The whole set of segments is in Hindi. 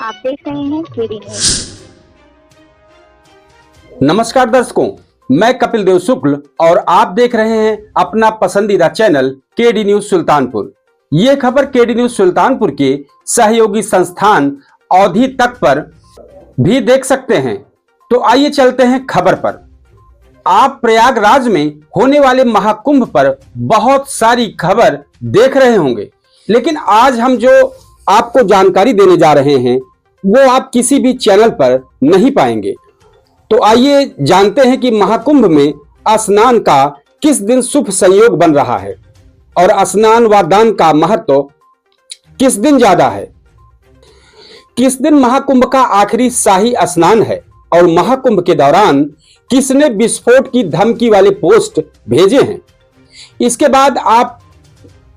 आप देख रहे हैं केडी न्यूज। नमस्कार दर्शकों, मैं कपिल देव शुक्ल और आप देख रहे हैं अपना पसंदीदा चैनल केडी न्यूज सुल्तानपुर। ये खबर केडी न्यूज सुल्तानपुर के सहयोगी संस्थान अवधि तक पर भी देख सकते हैं। तो आइए चलते हैं खबर पर। आप प्रयागराज में होने वाले महाकुंभ पर बहुत सारी खबर देख रहे होंगे, लेकिन आज हम जो आपको जानकारी देने जा रहे हैं वो आप किसी भी चैनल पर नहीं पाएंगे। तो आइए जानते हैं कि महाकुंभ में स्नान का किस दिन शुभ संयोग बन रहा है और स्नान व दान का महत्व किस दिन ज्यादा है। किस दिन महाकुंभ का आखिरी शाही स्नान है और महाकुंभ के दौरान किसने विस्फोट की धमकी वाले पोस्ट भेजे हैं। इसके बाद आप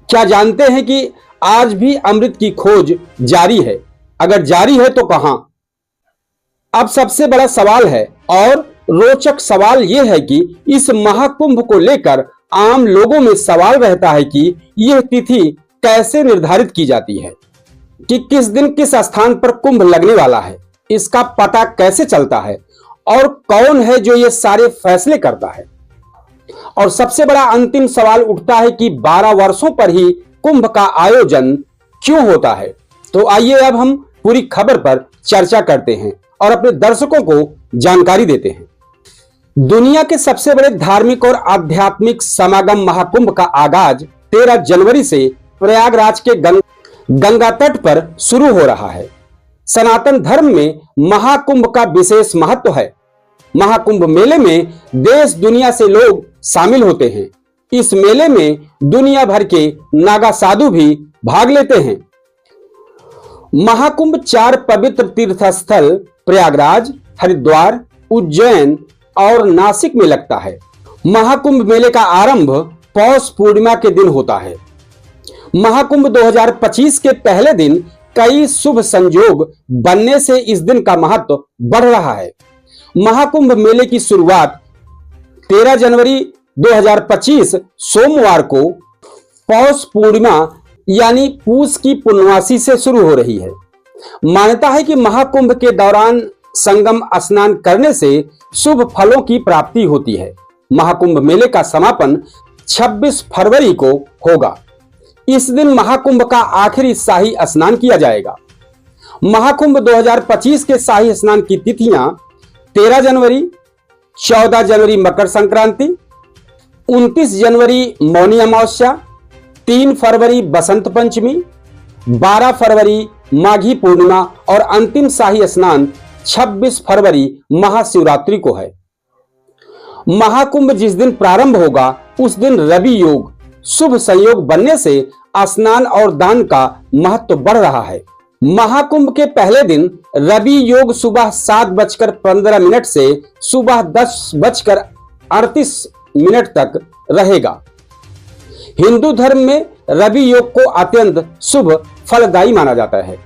क्या जानते हैं कि आज भी अमृत की खोज जारी है? अगर जारी है तो कहां? अब सबसे बड़ा सवाल है और रोचक सवाल यह है कि इस महाकुंभ को लेकर आम लोगों में सवाल रहता है कि यह तिथि कैसे निर्धारित की जाती है, कि किस दिन किस स्थान पर कुंभ लगने वाला है, इसका पता कैसे चलता है और कौन है जो ये सारे फैसले करता है। और सबसे बड़ा अंतिम सवाल उठता है कि 12 वर्षों पर ही कुंभ का आयोजन क्यों होता है। तो आइए अब हम पूरी खबर पर चर्चा करते हैं और अपने दर्शकों को जानकारी देते हैं। दुनिया के सबसे बड़े धार्मिक और आध्यात्मिक समागम महाकुंभ का आगाज 13 जनवरी से प्रयागराज के गंगा तट पर शुरू हो रहा है। सनातन धर्म में महाकुंभ का विशेष महत्व है। महाकुंभ मेले में देश दुनिया से लोग शामिल होते हैं। इस मेले में दुनिया भर के नागा साधु भी भाग लेते हैं। महाकुंभ 4 पवित्र तीर्थस्थल प्रयागराज, हरिद्वार, उज्जैन और नासिक में लगता है। महाकुंभ मेले का आरंभ पौष पूर्णिमा के दिन होता है। महाकुंभ 2025 के पहले दिन कई शुभ संयोग बनने से इस दिन का महत्व बढ़ रहा है। महाकुंभ मेले की शुरुआत 13 जनवरी 2025 सोमवार को पौष पूर्णिमा यानी पूस की पूर्णवासी से शुरू हो रही है। मान्यता है कि महाकुंभ के दौरान संगम स्नान करने से शुभ फलों की प्राप्ति होती है। महाकुंभ मेले का समापन 26 फरवरी को होगा। इस दिन महाकुंभ का आखिरी शाही स्नान किया जाएगा। महाकुंभ 2025 के शाही स्नान की तिथियां 13 जनवरी, 14 जनवरी मकर संक्रांति, 29 जनवरी मौनी अमावस्या, 3 फरवरी बसंत पंचमी, 12 फरवरी माघी पूर्णिमा और अंतिम शाही स्नान 26 फरवरी महाशिवरात्रि को है। महाकुंभ जिस दिन प्रारंभ होगा उस दिन रवि योग शुभ संयोग बनने से स्नान और दान का महत्व बढ़ रहा है। महाकुंभ के पहले दिन रवि योग सुबह 7:15 से सुबह 10:38 तक रहेगा। हिंदू धर्म में रवि योग को अत्यंत शुभ फलदायी माना जाता है।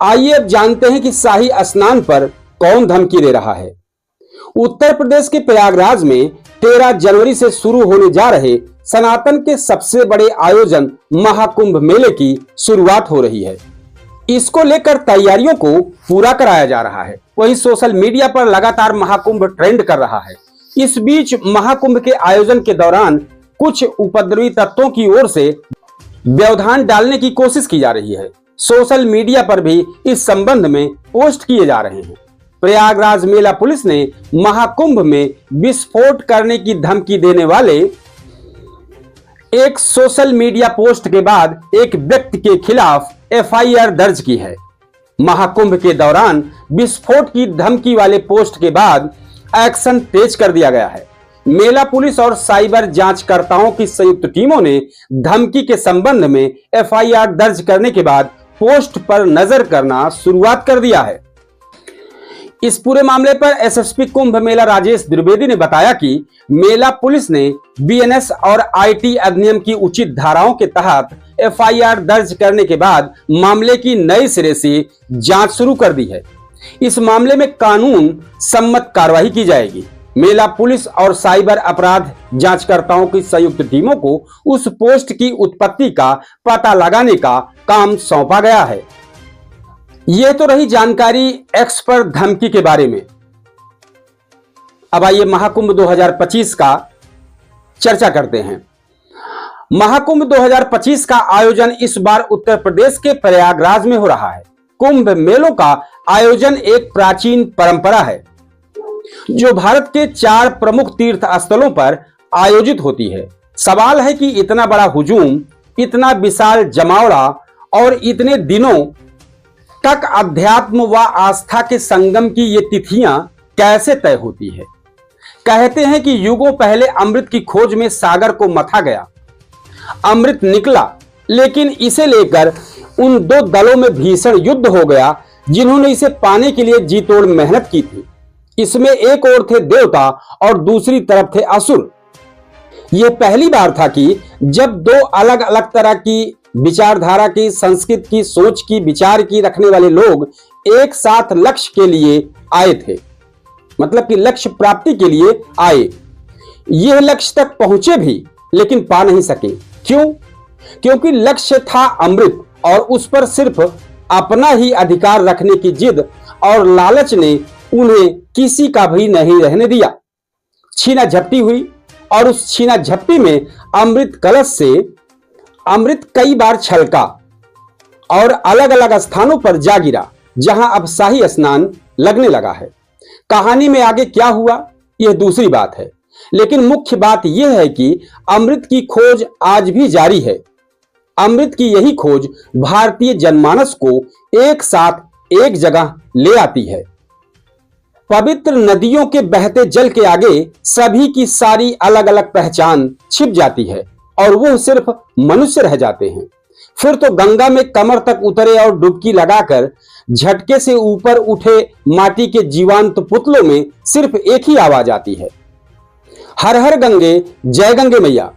आइए अब जानते हैं कि शाही स्नान पर कौन धमकी दे रहा है। उत्तर प्रदेश के प्रयागराज में 13 जनवरी से शुरू होने जा रहे सनातन के सबसे बड़े आयोजन महाकुंभ मेले की शुरुआत हो रही है। इसको लेकर तैयारियों को पूरा कराया जा रहा है। वहीं सोशल मीडिया पर लगातार महाकुंभ ट्रेंड कर रहा है। इस बीच महाकुंभ के आयोजन के दौरान कुछ उपद्रवी तत्वों की ओर से व्यवधान डालने की कोशिश की जा रही है। सोशल मीडिया पर भी इस संबंध में पोस्ट किए जा रहे हैं। प्रयागराज मेला पुलिस ने महाकुंभ में विस्फोट करने की धमकी देने वाले एक सोशल मीडिया पोस्ट के बाद एक व्यक्ति के खिलाफ एफआईआर दर्ज की है। महाकुंभ के दौरान विस्फोट की धमकी वाले पोस्ट के बाद एक्शन तेज कर दिया गया है। मेला पुलिस और साइबर जांचकर्ताओं की संयुक्त टीमों ने धमकी के संबंध में एफआईआर दर्ज करने के बाद पोस्ट पर नजर करना शुरुआत कर दिया है। इस पूरे मामले पर एसएसपी कुंभ मेला राजेश द्विवेदी ने बताया कि मेला पुलिस ने बीएनएस और आईटी अधिनियम की उचित धाराओं के तहत एफआईआर दर्ज करने के बाद मामले की नए सिरे से जांच शुरू कर दी है। इस मामले में कानून सम्मत कार्रवाई की जाएगी। मेला पुलिस और साइबर अपराध जांचकर्ताओं की संयुक्त टीमों को उस पोस्ट की उत्पत्ति का पता लगाने का काम सौंपा गया है। यह तो रही जानकारी एक्स पर धमकी के बारे में। अब आइए महाकुंभ 2025 का चर्चा करते हैं। महाकुंभ 2025 का आयोजन इस बार उत्तर प्रदेश के प्रयागराज में हो रहा है। कुंभ मेलों का आयोजन एक प्राचीन परंपरा है जो भारत के 4 प्रमुख तीर्थ स्थलों पर आयोजित होती है। सवाल है कि इतना बड़ा हुजूम, इतना विशाल जमावड़ा और इतने दिनों तक अध्यात्म व आस्था के संगम की ये तिथियां कैसे तय होती है। कहते हैं कि युगों पहले अमृत की खोज में सागर को मथा गया, अमृत निकला, लेकिन इसे लेकर उन 2 दलों में भीषण युद्ध हो गया जिन्होंने इसे पाने के लिए जी तोड़ मेहनत की थी। इसमें एक ओर थे देवता और दूसरी तरफ थे असुर। यह पहली बार था कि जब 2 अलग अलग तरह की विचारधारा की, संस्कृत की, सोच की, विचार की रखने वाले लोग एक साथ लक्ष्य के लिए आए थे, मतलब कि लक्ष्य प्राप्ति के लिए आए। यह लक्ष्य तक पहुंचे भी लेकिन पा नहीं सके। क्यों? क्योंकि लक्ष्य था अमृत और उस पर सिर्फ अपना ही अधिकार रखने की जिद और लालच ने उन्हें किसी का भी नहीं रहने दिया। छीना झपटी हुई और उस छीना झपटी में अमृत कलश से अमृत कई बार छलका और अलग अलग स्थानों पर जा गिरा जहां अब शाही स्नान लगने लगा है। कहानी में आगे क्या हुआ यह दूसरी बात है, लेकिन मुख्य बात यह है कि अमृत की खोज आज भी जारी है। अमृत की यही खोज भारतीय जनमानस को एक साथ एक जगह ले आती है। पवित्र नदियों के बहते जल के आगे सभी की सारी अलग अलग पहचान छिप जाती है और वो सिर्फ मनुष्य रह जाते हैं। फिर तो गंगा में कमर तक उतरे और डुबकी लगाकर झटके से ऊपर उठे माटी के जीवंत पुतलों में सिर्फ एक ही आवाज आती है, हर हर गंगे, जय गंगे मैया।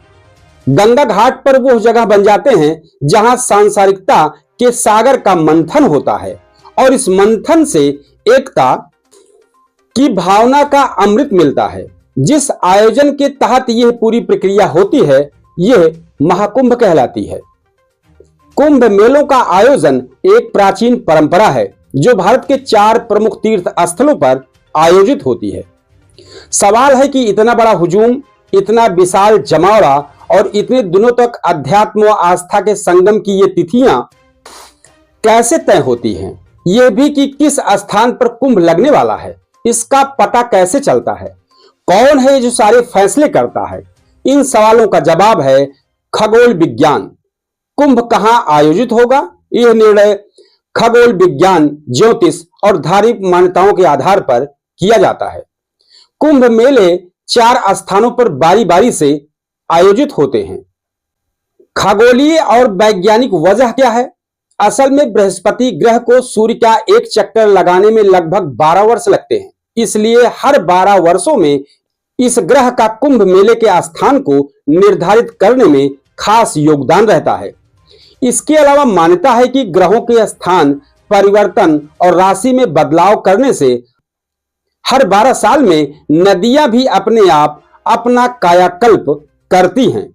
गंगा घाट पर वो जगह बन जाते हैं जहां सांसारिकता के सागर का मंथन होता है और इस मंथन से एकता की भावना का अमृत मिलता है। जिस आयोजन के तहत यह पूरी प्रक्रिया होती है यह महाकुंभ कहलाती है। कुंभ मेलों का आयोजन एक प्राचीन परंपरा है जो भारत के 4 प्रमुख तीर्थ स्थलों पर आयोजित होती है। सवाल है कि इतना बड़ा हुजूम, इतना विशाल जमावड़ा और इतने दिनों तक अध्यात्म व आस्था के संगम की ये तिथियां कैसे तय होती हैं। यह भी कि किस स्थान पर कुंभ लगने वाला है, इसका पता कैसे चलता है। कौन है जो सारे फैसले करता है। इन सवालों का जवाब है खगोल विज्ञान। कुंभ कहां आयोजित होगा, यह निर्णय खगोल विज्ञान, ज्योतिष और धार्मिक मान्यताओं के आधार पर किया जाता है। कुंभ मेले 4 स्थानों पर बारी बारी से आयोजित होते हैं। खगोलीय और वैज्ञानिक वजह क्या है? असल में बृहस्पति ग्रह को सूर्य का एक चक्कर लगाने में लगभग 12 वर्ष लगते हैं, इसलिए हर 12 वर्षों में इस ग्रह का कुंभ मेले के स्थान को निर्धारित करने में खास योगदान रहता है। इसके अलावा मान्यता है कि ग्रहों के स्थान परिवर्तन और राशि में बदलाव करने से हर 12 साल में नदियां भी अपने आप अपना कायाकल्प करती हैं,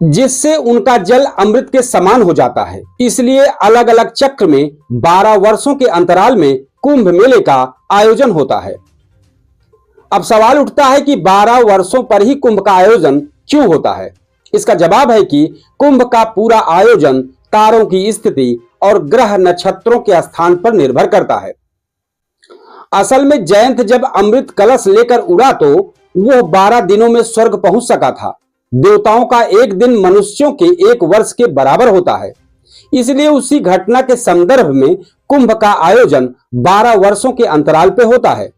जिससे उनका जल अमृत के समान हो जाता है। इसलिए अलग अलग चक्र में 12 वर्षों के अंतराल में कुंभ मेले का आयोजन होता है। अब सवाल उठता है कि 12 वर्षों पर ही कुंभ का आयोजन क्यों होता है। इसका जवाब है कि कुंभ का पूरा आयोजन तारों की स्थिति और ग्रह नक्षत्रों के स्थान पर निर्भर करता है। असल में जयंत जब अमृत कलश लेकर उड़ा तो वो 12 दिनों में स्वर्ग पहुंच सका था। देवताओं का एक दिन मनुष्यों के 1 वर्ष के बराबर होता है। इसलिए उसी घटना के संदर्भ में कुंभ का आयोजन 12 वर्षों के अंतराल पे होता है।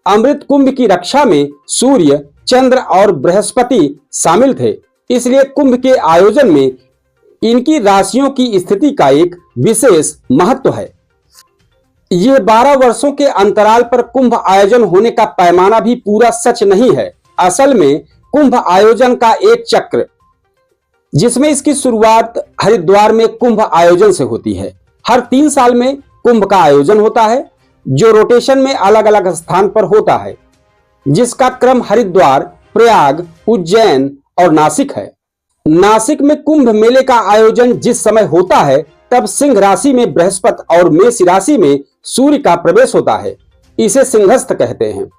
अमृत कुंभ की रक्षा में सूर्य, चंद्र और बृहस्पति शामिल थे, इसलिए कुंभ के आयोजन में इनकी राशियों की स्थिति का एक विशेष महत्व है। यह 12 वर्षों के अंतराल पर कुंभ आयोजन होने का पैमाना भी पूरा सच नहीं है। असल में कुंभ आयोजन का एक चक्र, जिसमें इसकी शुरुआत हरिद्वार में कुंभ आयोजन से होती है। हर 3 साल में कुंभ का आयोजन होता है, जो रोटेशन में अलग अलग स्थान पर होता है, जिसका क्रम हरिद्वार, प्रयाग, उज्जैन और नासिक है। नासिक में कुंभ मेले का आयोजन जिस समय होता है तब सिंह राशि में बृहस्पति और मेष राशि में सूर्य का प्रवेश होता है। इसे सिंहस्थ कहते हैं।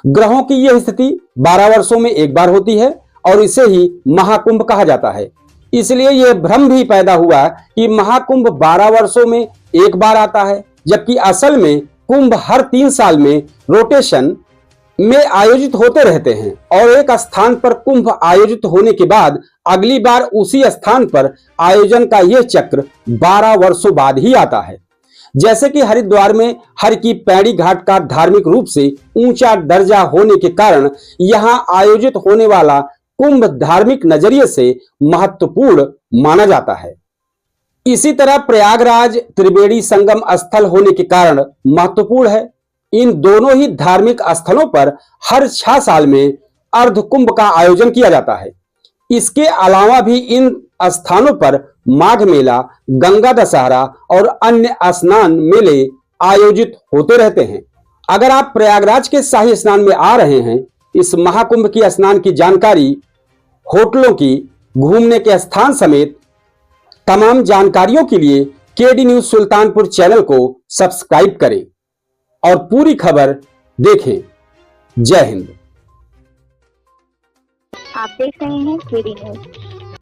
ग्रहों की यह स्थिति 12 वर्षों में एक बार होती है और इसे ही महाकुंभ कहा जाता है। इसलिए यह भ्रम भी पैदा हुआ कि महाकुंभ 12 वर्षों में एक बार आता है, जबकि असल में कुंभ हर 3 साल में रोटेशन में आयोजित होते रहते हैं और एक स्थान पर कुंभ आयोजित होने के बाद अगली बार उसी स्थान पर आयोजन का यह चक्र 12 वर्षों बाद ही आता है। जैसे कि हरिद्वार में हर की पैड़ी घाट का धार्मिक रूप से ऊंचा दर्जा होने के कारण यहां आयोजित होने वाला कुंभ धार्मिक नजरिए से महत्वपूर्ण माना जाता है। इसी तरह प्रयागराज त्रिवेणी संगम स्थल होने के कारण महत्वपूर्ण है। इन दोनों ही धार्मिक स्थलों पर हर 6 साल में अर्ध कुंभ का आयोजन किया जाता है। इसके अलावा भी इन स्थानों पर माघ मेला, गंगा दशहरा और अन्य स्नान मेले आयोजित होते रहते हैं। अगर आप प्रयागराज के शाही स्नान में आ रहे हैं, इस महाकुंभ की स्नान की जानकारी, होटलों की, घूमने के स्थान समेत तमाम जानकारियों के लिए केडी न्यूज सुल्तानपुर चैनल को सब्सक्राइब करें और पूरी खबर देखें। जय हिंद। आप देख रहे हैं केडी न्यूज।